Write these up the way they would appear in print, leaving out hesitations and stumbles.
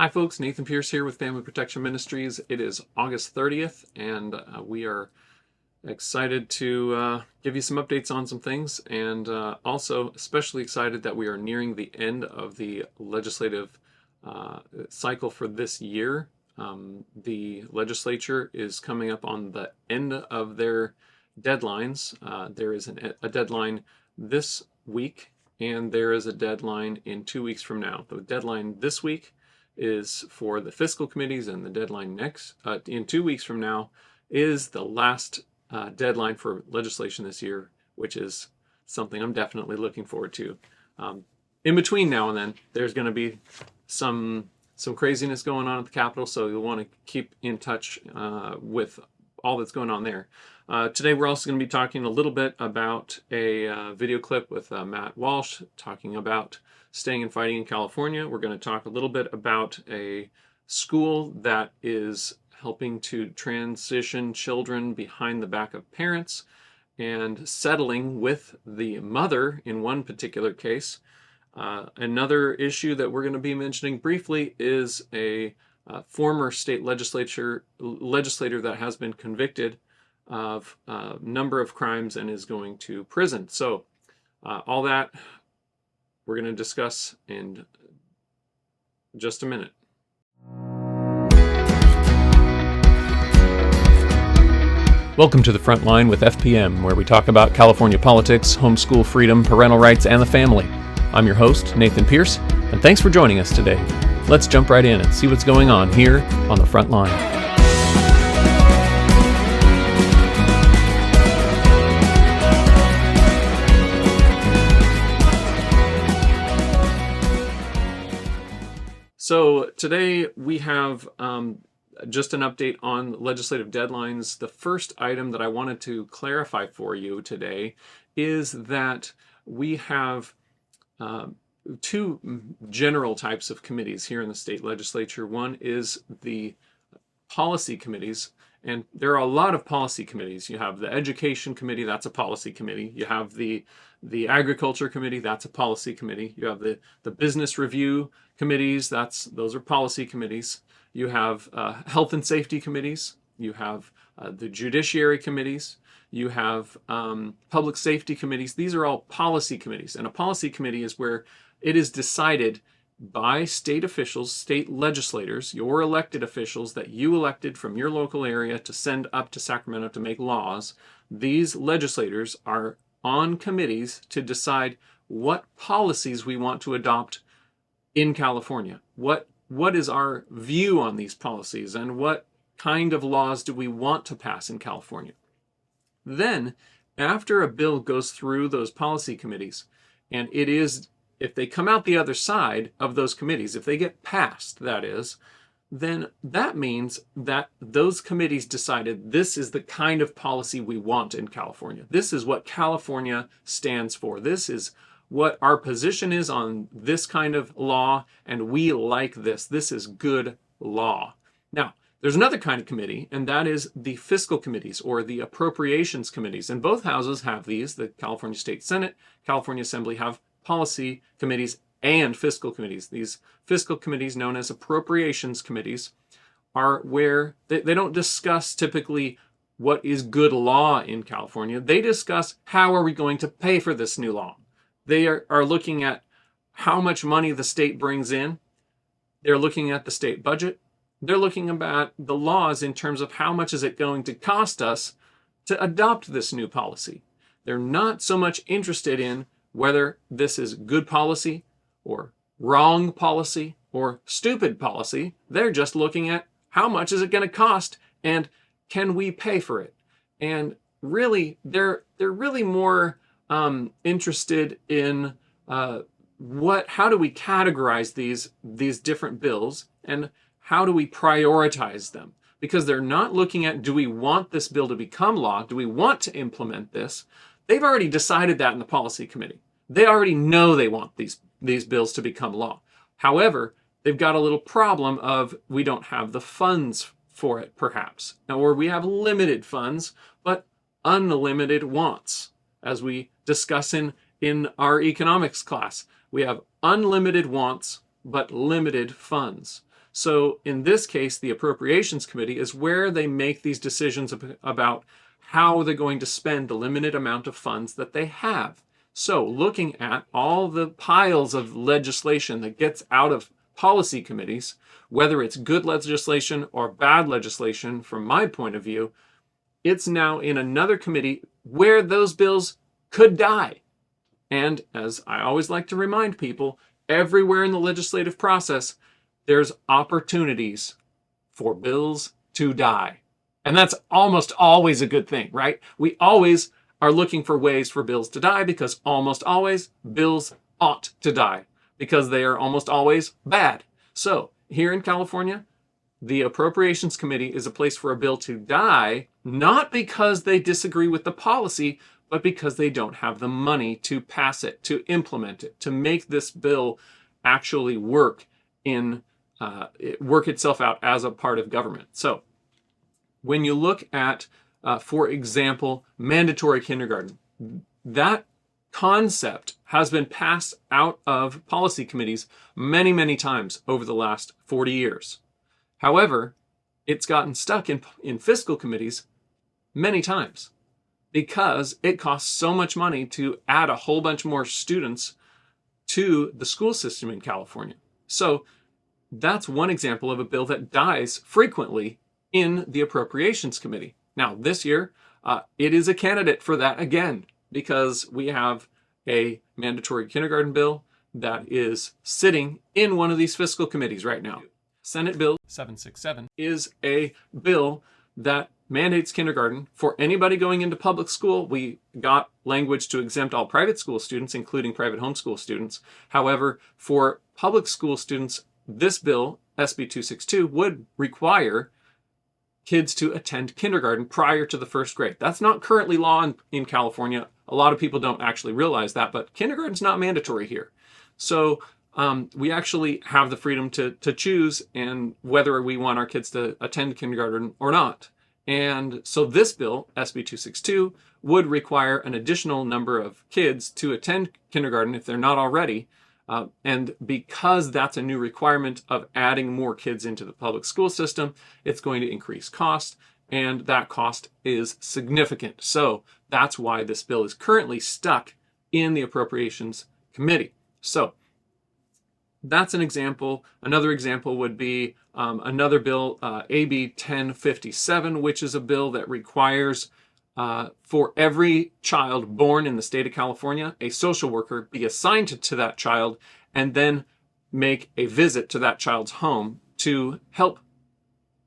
Hi folks, Nathan Pierce here with Family Protection Ministries. It is August 30th and we are excited to give you some updates on some things, and also especially excited that we are nearing the end of the legislative cycle for this year. The legislature is coming up on the end of their deadlines. There is a deadline this week and there is a deadline in 2 weeks from now. The deadline this week is for the fiscal committees, and the deadline in 2 weeks from now is the last deadline for legislation this year, which is something I'm definitely looking forward to. In between now and then, there's going to be some craziness going on at the Capitol, so you'll want to keep in touch with all that's going on there. Today we're also going to be talking a little bit about a video clip with Matt Walsh talking about staying and fighting in California. We're going to talk a little bit about a school that is helping to transition children behind the back of parents and settling with the mother in one particular case. Another issue that we're going to be mentioning briefly is a former state legislator that has been convicted of a number of crimes and is going to prison. So all that we're going to discuss in just a minute. Welcome to the Frontline with FPM, where we talk about California politics, homeschool freedom, parental rights, and the family. I'm your host, Nathan Pierce, and thanks for joining us today. Let's jump right in and see what's going on here on the Frontline. So today we have just an update on legislative deadlines. The first item that I wanted to clarify for you today is that we have two general types of committees here in the state legislature. One is the policy committees, and there are a lot of policy committees. You have the education committee, that's a policy committee. You have the agriculture committee, that's a policy committee. You have the business review committees, those are policy committees. You have health and safety committees. You have the judiciary committees. You have public safety committees. These are all policy committees. And a policy committee is where it is decided by state officials, state legislators, your elected officials that you elected from your local area to send up to Sacramento to make laws. These legislators are on committees to decide what policies we want to adopt in California. What is our view on these policies, and what kind of laws do we want to pass in California? Then, after a bill goes through those policy committees, and if they come out the other side of those committees, if they get passed, that is, then that means that those committees decided this is the kind of policy we want in California. This is what California stands for. This is what our position is on this kind of law, and we like this. This is good law. Now, there's another kind of committee, and that is the fiscal committees or the appropriations committees. And both houses have these. The California State Senate, California Assembly have policy committees and fiscal committees. These fiscal committees, known as appropriations committees, are where they don't discuss typically what is good law in California. They discuss how are we going to pay for this new law. They are looking at how much money the state brings in. They're looking at the state budget. They're looking about the laws in terms of how much is it going to cost us to adopt this new policy. They're not so much interested in whether this is good policy or wrong policy or stupid policy. They're just looking at how much is it going to cost and can we pay for it? And they're really more interested in how do we categorize these different bills and how do we prioritize them? Because they're not looking at, do we want this bill to become law? Do we want to implement this? They've already decided that in the policy committee. They already know they want these bills to become law. However, they've got a little problem of we don't have the funds for it, perhaps. Or we have limited funds, but unlimited wants. As we discuss in our economics class, we have unlimited wants, but limited funds. So in this case, the Appropriations Committee is where they make these decisions about how they're going to spend the limited amount of funds that they have. So looking at all the piles of legislation that gets out of policy committees, whether it's good legislation or bad legislation, from my point of view, it's now in another committee where those bills could die. And as I always like to remind people, everywhere in the legislative process, there's opportunities for bills to die. And that's almost always a good thing, right? We always are looking for ways for bills to die because almost always bills ought to die because they are almost always bad. So here in California, the Appropriations Committee is a place for a bill to die, not because they disagree with the policy, but because they don't have the money to pass it, to implement it, to make this bill actually work itself out as a part of government. So when you look at, for example, mandatory kindergarten, that concept has been passed out of policy committees many, many times over the last 40 years. However, it's gotten stuck in fiscal committees many times because it costs so much money to add a whole bunch more students to the school system in California. So that's one example of a bill that dies frequently in the Appropriations Committee. Now, this year, it is a candidate for that again, because we have a mandatory kindergarten bill that is sitting in one of these fiscal committees right now. Senate Bill 767 is a bill that mandates kindergarten for anybody going into public school. We got language to exempt all private school students, including private homeschool students. However, for public school students, this bill, SB 262, would require kids to attend kindergarten prior to the first grade. That's not currently law in California. A lot of people don't actually realize that, but kindergarten's not mandatory here. So we actually have the freedom to choose and whether we want our kids to attend kindergarten or not. And so this bill, SB 262, would require an additional number of kids to attend kindergarten if they're not already. And because that's a new requirement of adding more kids into the public school system, it's going to increase cost, and that cost is significant. So that's why this bill is currently stuck in the Appropriations Committee. So that's an example. Another example would be another bill, AB 1057, which is a bill that requires for every child born in the state of California, a social worker be assigned to that child and then make a visit to that child's home to help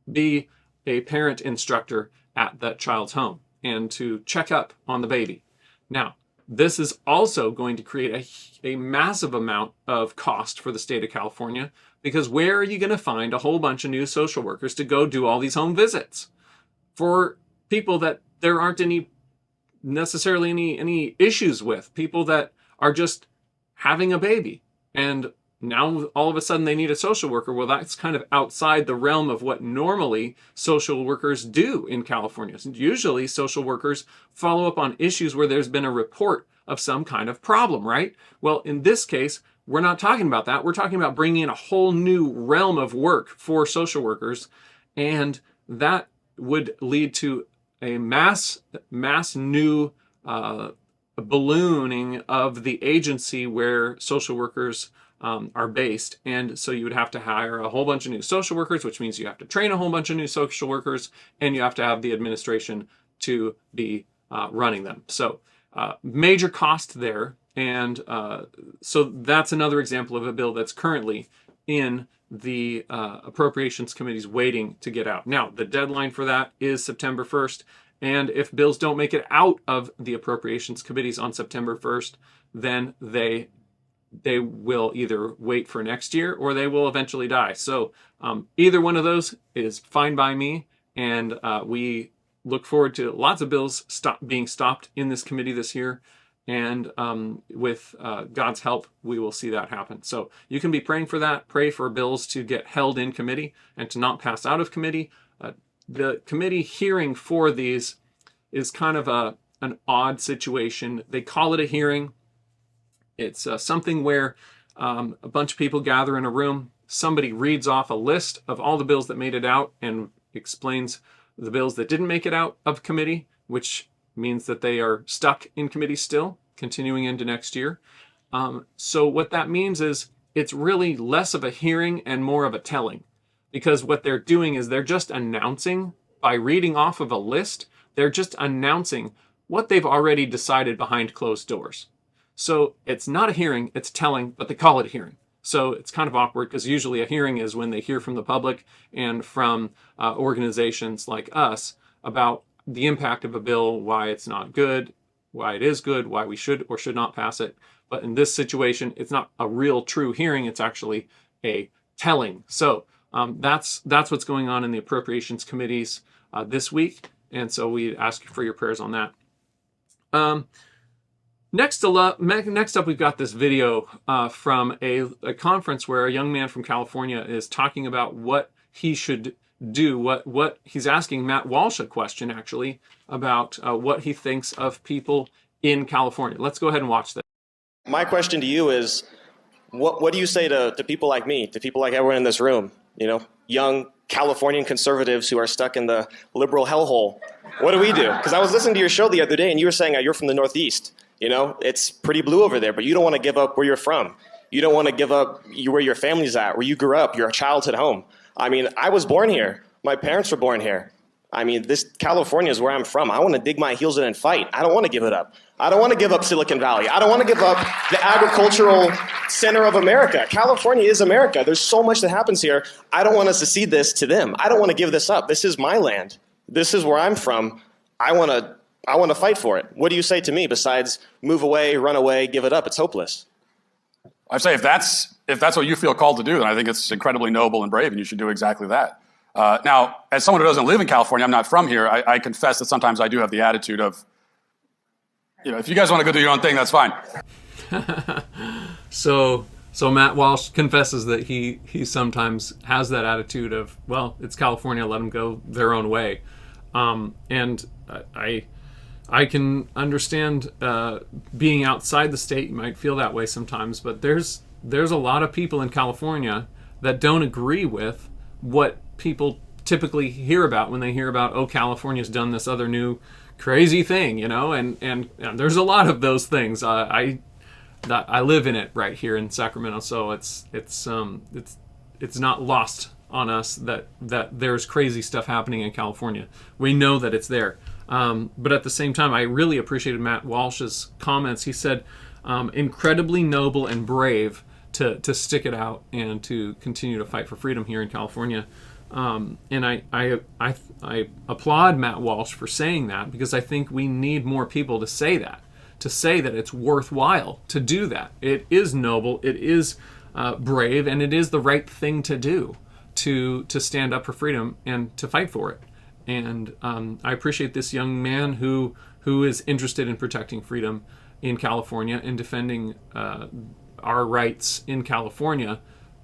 be a parent instructor at that child's home and to check up on the baby. Now, this is also going to create a massive amount of cost for the state of California, because where are you going to find a whole bunch of new social workers to go do all these home visits for people that there aren't necessarily any issues with, people that are just having a baby and now all of a sudden they need a social worker? Well, that's kind of outside the realm of what normally social workers do in California. Usually social workers follow up on issues where there's been a report of some kind of problem, right? Well, in this case, we're not talking about that. We're talking about bringing in a whole new realm of work for social workers, and that would lead to a mass new ballooning of the agency where social workers are based. And so you would have to hire a whole bunch of new social workers, which means you have to train a whole bunch of new social workers, and you have to have the administration to be running them. So major cost there. And so that's another example of a bill that's currently in the Appropriations Committee's waiting to get out. Now, the deadline for that is September 1st. And if bills don't make it out of the Appropriations Committees on September 1st, then they will either wait for next year or they will eventually die. So either one of those is fine by me. And we look forward to lots of bills being stopped in this committee this year. And with God's help, we will see that happen. So you can be praying for that. Pray for bills to get held in committee and to not pass out of committee. The committee hearing for these is kind of an odd situation. They call it a hearing. It's something where a bunch of people gather in a room somebody reads off a list of all the bills that made it out and explains the bills that didn't make it out of committee, which means that they are stuck in committee still, continuing into next year. So what that means is it's really less of a hearing and more of a telling, because what they're doing is they're just announcing, by reading off of a list, they're just announcing what they've already decided behind closed doors. So it's not a hearing, it's telling, but they call it a hearing. So it's kind of awkward, because usually a hearing is when they hear from the public and from organizations like us about the impact of a bill, why it's not good, why it is good, why we should or should not pass it. But in this situation, it's not a real true hearing, it's actually a telling. So that's what's going on in the appropriations committees this week. And so we ask for your prayers on that. Next up, we've got this video from a conference where a young man from California is talking about what he should do. What he's asking Matt Walsh a question, actually, about what he thinks of people in California. Let's go ahead and watch that. My question to you is, what do you say to people like me, to people like everyone in this room, young Californian conservatives who are stuck in the liberal hellhole? What do we do? Because I was listening to your show the other day, and you were saying you're from the Northeast. It's pretty blue over there, but you don't want to give up where you're from. You don't want to give up where your family's at, where you grew up, your childhood home. I mean, I was born here. My parents were born here. I mean, this California is where I'm from. I want to dig my heels in and fight. I don't want to give it up. I don't want to give up Silicon Valley. I don't want to give up the agricultural center of America. California is America. There's so much that happens here. I don't want to cede this to them. I don't want to give this up. This is my land. This is where I'm from. I want to fight for it. What do you say to me besides move away, run away, give it up? It's hopeless. I'd say if that's what you feel called to do, then I think it's incredibly noble and brave, and you should do exactly that. Now, as someone who doesn't live in California, I'm not from here, I confess that sometimes I do have the attitude of, if you guys want to go do your own thing, that's fine. So Matt Walsh confesses that he sometimes has that attitude of, well, it's California, let them go their own way. And I can understand being outside the state, you might feel that way sometimes, but there's a lot of people in California that don't agree with what people typically hear about when they hear about, oh, California's done this other new crazy thing, and there's a lot of those things. I live in it right here in Sacramento, so it's not lost on us that there's crazy stuff happening in California. We know that it's there. But at the same time, I really appreciated Matt Walsh's comments. He said, incredibly noble and brave to stick it out and to continue to fight for freedom here in California. And I applaud Matt Walsh for saying that, because I think we need more people to say that it's worthwhile to do that. It is noble, it is brave, and it is the right thing to do, to stand up for freedom and to fight for it. And I appreciate this young man who is interested in protecting freedom in California and defending our rights in California,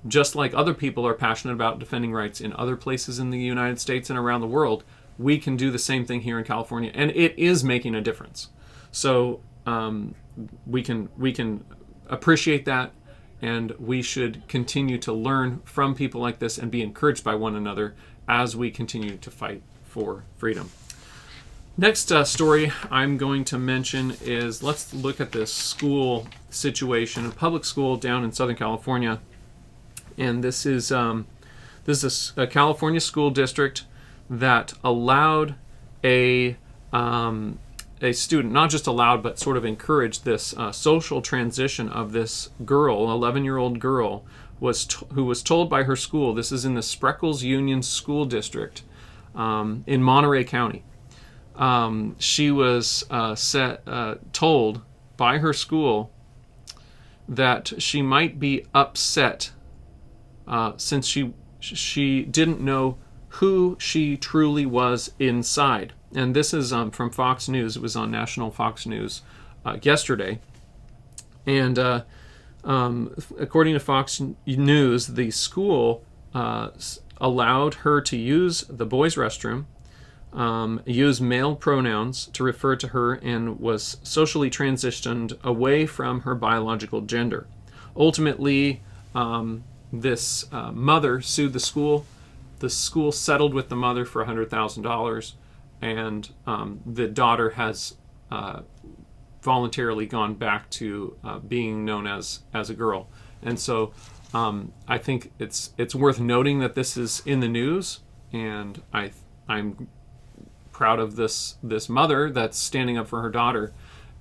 just like other people are passionate about defending rights in other places in the United States and around the world. We can do the same thing here in California, and it is making a difference. So we can appreciate that, and we should continue to learn from people like this and be encouraged by one another as we continue to fight for freedom. Next story I'm going to mention is, let's look at this school situation, a public school down in Southern California. And this is a California school district that allowed a student, not just allowed, but sort of encouraged this social transition of this girl, 11-year-old girl, who was told by her school, this is in the Spreckles Union School District in Monterey County. She was told by her school that she might be upset since she didn't know who she truly was inside. And this is from Fox News. It was on national Fox News yesterday. And according to Fox News, the school allowed her to use the boys' restroom, use male pronouns to refer to her, and was socially transitioned away from her biological gender. Ultimately, this mother sued the school. The school settled with the mother for $100,000, and the daughter has voluntarily gone back to being known as a girl. And so I think it's worth noting that this is in the news, and I'm proud of this mother that's standing up for her daughter.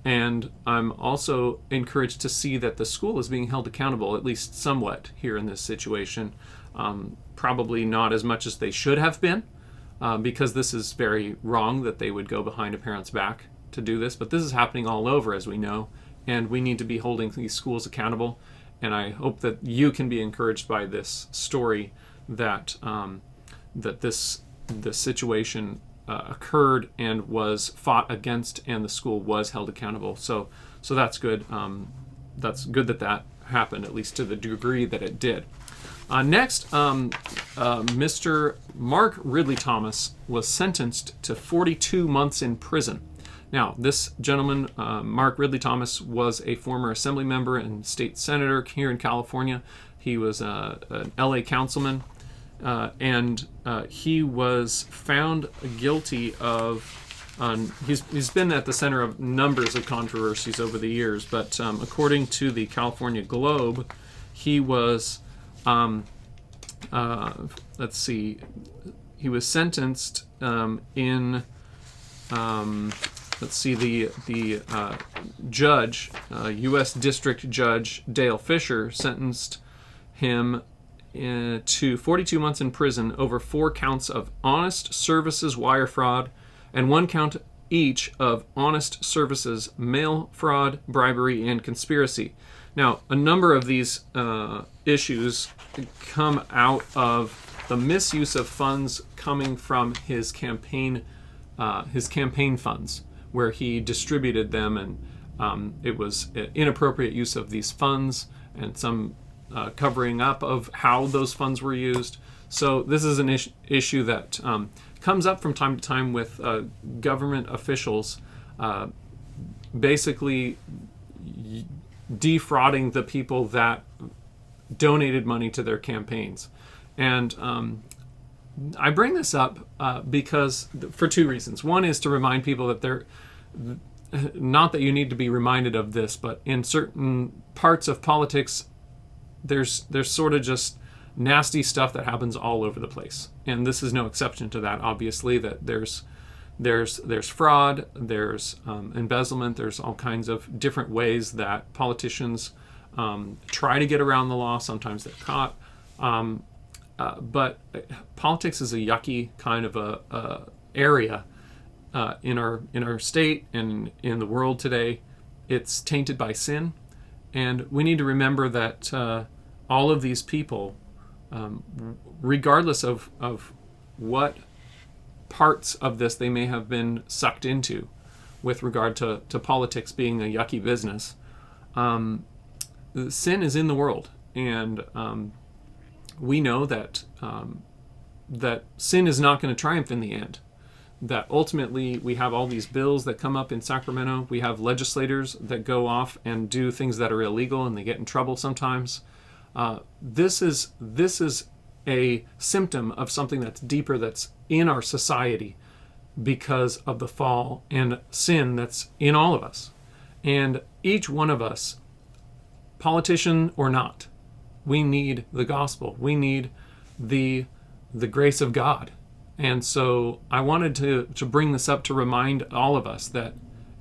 And I'm also encouraged to see that the school is being held accountable, at least somewhat, here in this situation. Probably not as much as they should have been, because this is very wrong that they would go behind a parent's back to do this. But this is happening all over, as we know, and we need to be holding these schools accountable. And I hope that you can be encouraged by this story that that this situation occurred and was fought against, and the school was held accountable. So that's good. That's good that happened, at least to the degree that it did. Next, Mr. Mark Ridley Thomas was sentenced to 42 months in prison. Now, this gentleman, Mark Ridley Thomas, was a former assembly member and state senator here in California. He was an LA councilman. And he was found guilty of. He's been at the center of numbers of controversies over the years, but according to the California Globe, he was. Let's see. He was sentenced in. Let's see. The judge, U.S. District Judge Dale Fisher, sentenced him to 42 months in prison over 4 counts of honest services wire fraud and 1 count each of honest services mail fraud, bribery, and conspiracy. Now, a number of these issues come out of the misuse of funds coming from his campaign funds, where he distributed them, and it was inappropriate use of these funds, and some covering up of how those funds were used. So this is an issue that comes up from time to time with government officials basically defrauding the people that donated money to their campaigns. And I bring this up because for 2 reasons. One is to remind people that they're not that you need to be reminded of this, but in certain parts of politics, there's sort of just nasty stuff that happens all over the place, and this is no exception to that. Obviously, that there's fraud, there's embezzlement, there's all kinds of different ways that politicians try to get around the law. Sometimes they're caught, but politics is a yucky kind of a area in our state and in the world today. It's tainted by sin. And we need to remember that all of these people, regardless of what parts of this they may have been sucked into with regard to politics being a yucky business, sin is in the world. And we know that that sin is not going to triumph in the end. That ultimately we have all these bills that come up in Sacramento. We have legislators that go off and do things that are illegal, and they get in trouble sometimes. This is a symptom of something that's deeper, that's in our society because of the fall and sin that's in all of us. And each one of us, politician or not, we need the gospel. We need the grace of God. And so I wanted to bring this up to remind all of us that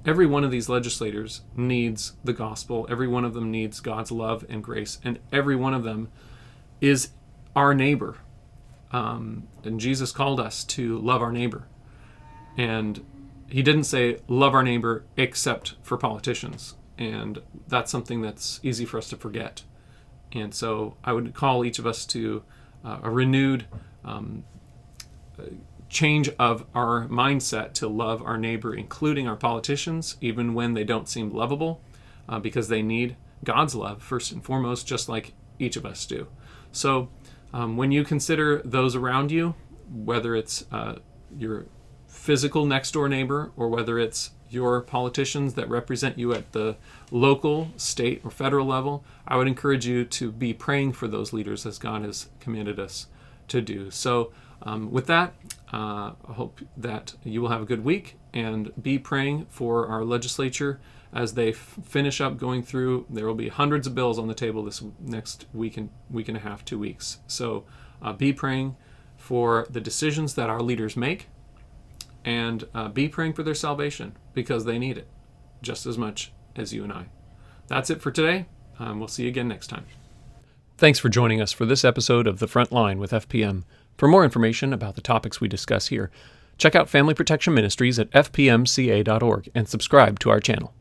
every one of these legislators needs the gospel. Every one of them needs God's love and grace. And every one of them is our neighbor. And Jesus called us to love our neighbor. And he didn't say love our neighbor except for politicians. And that's something that's easy for us to forget. And so I would call each of us to a renewed change of our mindset to love our neighbor, including our politicians, even when they don't seem lovable, because they need God's love first and foremost, just like each of us do. So when you consider those around you, whether it's your physical next door neighbor or whether it's your politicians that represent you at the local, state, or federal level, I would encourage you to be praying for those leaders as God has commanded us to do. So with that, I hope that you will have a good week and be praying for our legislature as they finish up going through. There will be hundreds of bills on the table this next week and a half, 2 weeks. So be praying for the decisions that our leaders make, and be praying for their salvation because they need it just as much as you and I. That's it for today. We'll see you again next time. Thanks for joining us for this episode of The Frontline with FPM. For more information about the topics we discuss here, check out Family Protection Ministries at fpmca.org and subscribe to our channel.